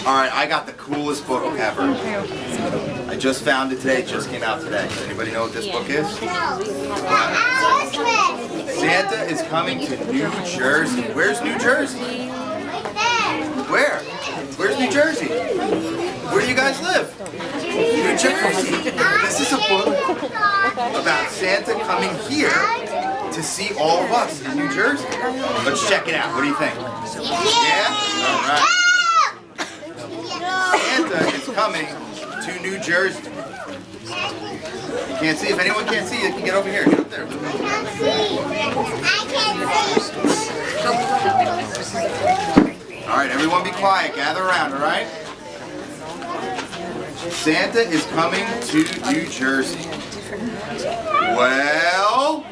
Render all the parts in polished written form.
Alright, I got the coolest book ever. I just found it today, it just came out today. Does anybody know what this book is? Santa is coming to New Jersey. Where's New Jersey? Where? Where's New Jersey? Where do you guys live? New Jersey. This is a book about Santa coming here to see all of us in New Jersey. Let's check it out. What do you think? Yeah? Alright. Santa is coming to New Jersey. You can't see. If anyone can't see, you can get over here. Get up there. Alright, everyone be quiet. Gather around, alright? Santa is coming to New Jersey. Well,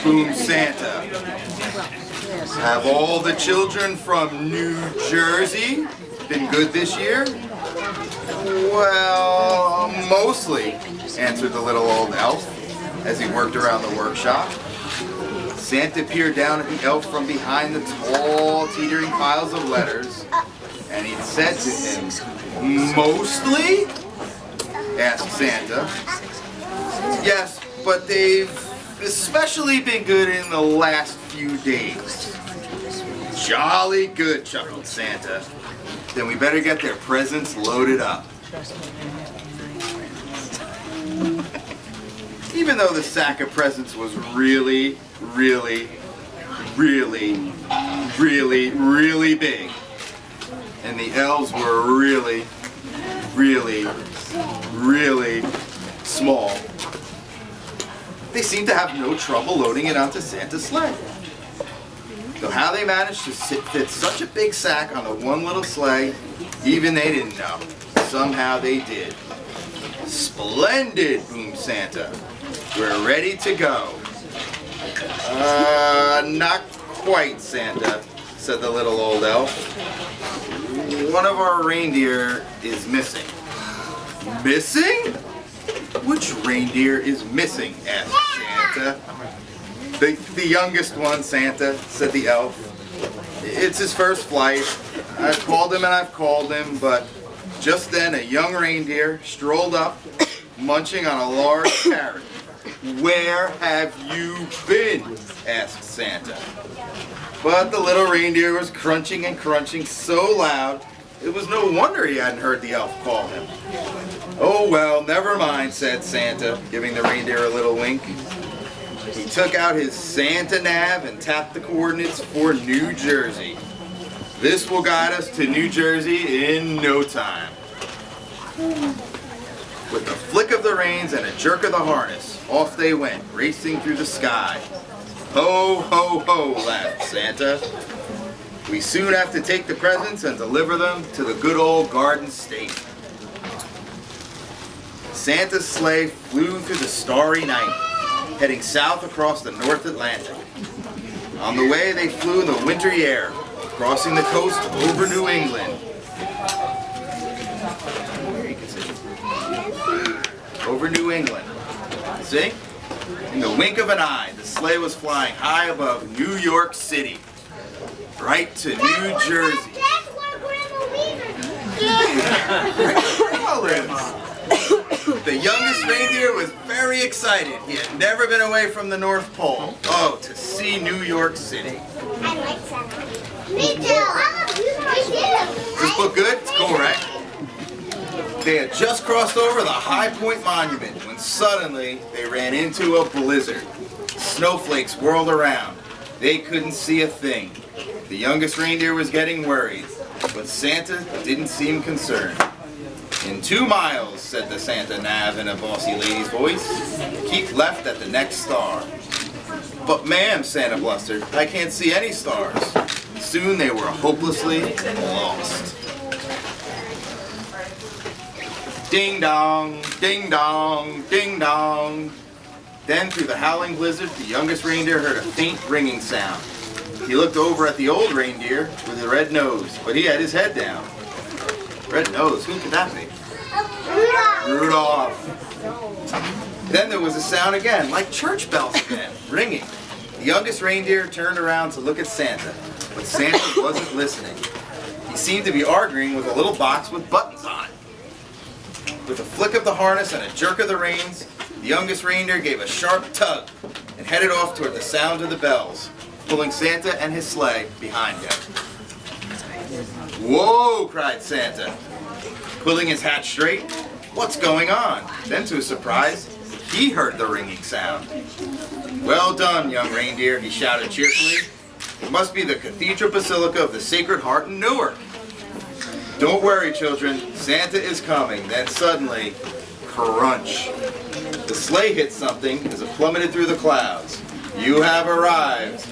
boom Santa. Have all the children from New Jersey been good this year? Well, mostly, answered the little old elf as he worked around the workshop. Santa peered down at the elf from behind the tall, teetering piles of letters, and he said to him, "Mostly?" asked Santa. "Yes, but they've especially been good in the last few days." "Jolly good," chuckled Santa. "Then we better get their presents loaded up." Even though the sack of presents was really, really, really, really, really big, and the elves were really, really, really small, they seemed to have no trouble loading it onto Santa's sleigh. Though how they managed to fit such a big sack on the one little sleigh, even they didn't know. Somehow they did. "Splendid," boomed Santa. "We're ready to go." Not quite, Santa," said the little old elf. "One of our reindeer is missing." "Missing? Which reindeer is missing?" asked Santa. The youngest one, Santa," said the elf. "It's his first flight. I've called him and I've called him, but..." Just then a young reindeer strolled up, munching on a large carrot. "Where have you been?" asked Santa. But the little reindeer was crunching and crunching so loud, it was no wonder he hadn't heard the elf call him. "Oh well, never mind," said Santa, giving the reindeer a little wink. He took out his Santa nav and tapped the coordinates for New Jersey. "This will guide us to New Jersey in no time." With a flick of the reins and a jerk of the harness, off they went, racing through the sky. "Ho, ho, ho," laughed Santa. "We soon have to take the presents and deliver them to the good old Garden State." Santa's sleigh flew through the starry night, heading south across the North Atlantic. On the way, they flew in the wintry air, crossing the coast over New England. Over New England. See? In the wink of an eye, the sleigh was flying high above New York City, right to New Jersey. That's where Grandma Weaver lives. The youngest reindeer was very excited. He had never been away from the North Pole. Oh, to see New York City. I like Santa. Me too. Is this book good? It's cool, right? They had just crossed over the High Point Monument when suddenly they ran into a blizzard. Snowflakes whirled around. They couldn't see a thing. The youngest reindeer was getting worried, but Santa didn't seem concerned. "In 2 miles," said the Santa nav in a bossy lady's voice. "Keep left at the next star." "But ma'am," Santa blustered, "I can't see any stars." Soon they were hopelessly lost. Ding dong, ding dong, ding dong. Then through the howling blizzard, the youngest reindeer heard a faint ringing sound. He looked over at the old reindeer with the red nose, but he had his head down. Red nose, who could that be? Rudolph. Then there was a sound again, like church bells again, ringing. The youngest reindeer turned around to look at Santa, but Santa wasn't listening. He seemed to be arguing with a little box with buttons on it. With a flick of the harness and a jerk of the reins, the youngest reindeer gave a sharp tug and headed off toward the sound of the bells, pulling Santa and his sleigh behind him. "Whoa!" cried Santa, pulling his hat straight. "What's going on?" Then, to his surprise, he heard the ringing sound. "Well done, young reindeer," he shouted cheerfully. "It must be the Cathedral Basilica of the Sacred Heart in Newark. Don't worry, children, Santa is coming." Then suddenly, crunch. The sleigh hit something as it plummeted through the clouds. "You have arrived."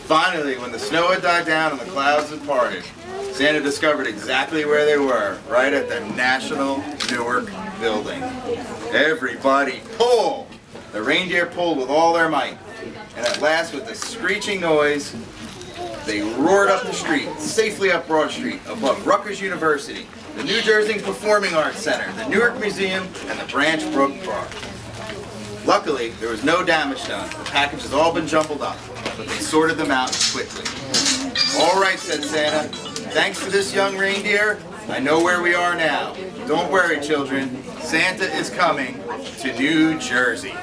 Finally, when the snow had died down and the clouds had parted, Santa discovered exactly where they were, right at the National Newark Building. Everybody pull! The reindeer pulled with all their might, and at last, with a screeching noise, they roared up the street, safely up Broad Street, above Rutgers University, the New Jersey Performing Arts Center, the Newark Museum, and the Branch Brook Park. Luckily, there was no damage done. The package has all been jumbled up, but they sorted them out quickly. "All right," said Santa. "Thanks to this young reindeer, I know where we are now. Don't worry, children. Santa is coming to New Jersey."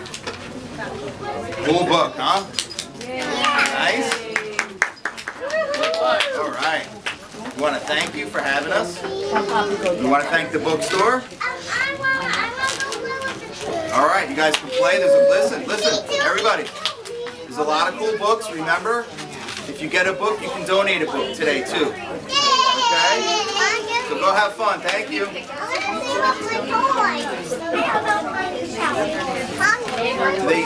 Cool book, huh? Nice? All right. We want to thank you for having us. We want to thank the bookstore. All right, you guys can play. Listen, everybody. There's a lot of cool books. Remember, if you get a book, you can donate a book today too. Okay? So go have fun. Thank you. Do they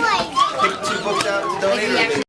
pick 2 books out to donate? Or